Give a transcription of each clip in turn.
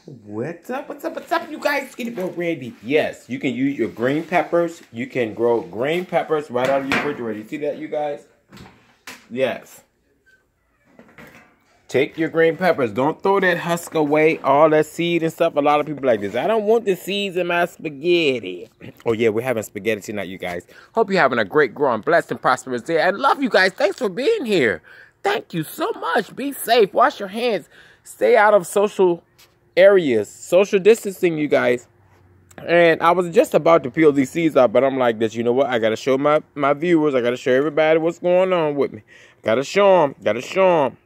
What's up? What's up? What's up, you guys? SkinnyBoyRandy. Yes, you can use your green peppers. You can grow green peppers right out of your refrigerator. You see that, you guys? Yes. Take your green peppers. Don't throw that husk away, all that seed and stuff. A lot of people like this. I don't want the seeds in my spaghetti. Oh, yeah, we're having spaghetti tonight, you guys. Hope you're having a great, growing, blessed, and prosperous day. I love you guys. Thanks for being here. Thank you so much. Be safe. Wash your hands. Stay out of social areas. Social distancing, you guys. And I was just about to peel these seeds out, but I'm like this. You know what? I got to show my viewers. I got to show everybody what's going on with me. Got to show them. Got to show them.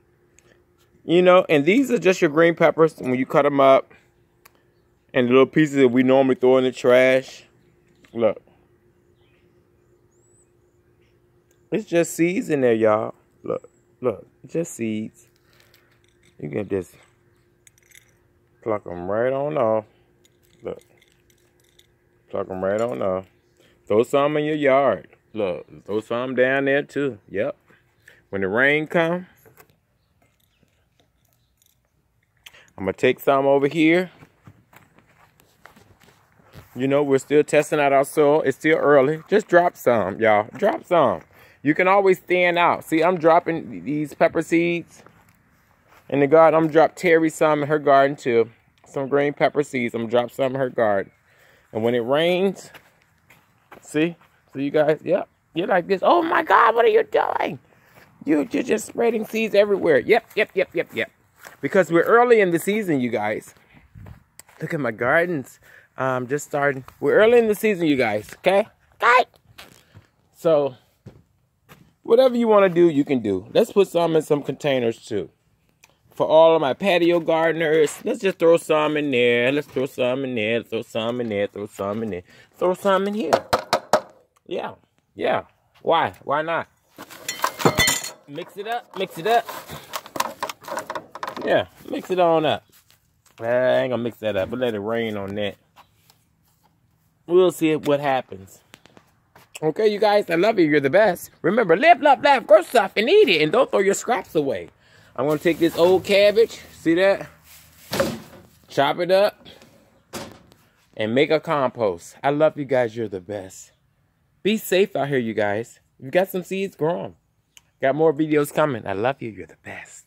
You know, and these are just your green peppers. When you cut them up and the little pieces that we normally throw in the trash. Look. It's just seeds in there, y'all. Look. Look. Just seeds. You can just pluck them right on off. Look. Pluck them right on off. Throw some in your yard. Look. Throw some down there, too. Yep. When the rain comes. I'm going to take some over here. You know, we're still testing out our soil. It's still early. Just drop some, y'all. Drop some. You can always stand out. See, I'm dropping these pepper seeds in the garden. I'm going to drop Terry some in her garden, too. Some green pepper seeds. I'm going to drop some in her garden. And when it rains, see? So you guys, yep. You're like this. Oh, my God, what are you doing? You're just spreading seeds everywhere. Yep. Because we're early in the season, you guys. Look at my gardens. Just starting. We're early in the season, you guys. Okay? Okay? So, whatever you want to do, you can do. Let's put some in some containers, too. For all of my patio gardeners, let's just throw some in there. Let's throw some in there. Throw some in there. Throw some in there. Throw some in here. Yeah. Why? Why not? Mix it up. Mix it up. Yeah, mix it on up. I ain't gonna mix that up, but let it rain on that. We'll see what happens. Okay, you guys, I love you. You're the best. Remember, live, love, laugh, grow stuff, and eat it. And don't throw your scraps away. I'm gonna take this old cabbage, see that? Chop it up and make a compost. I love you guys. You're the best. Be safe out here, you guys. If you got some seeds, grow them. Got more videos coming. I love you. You're the best.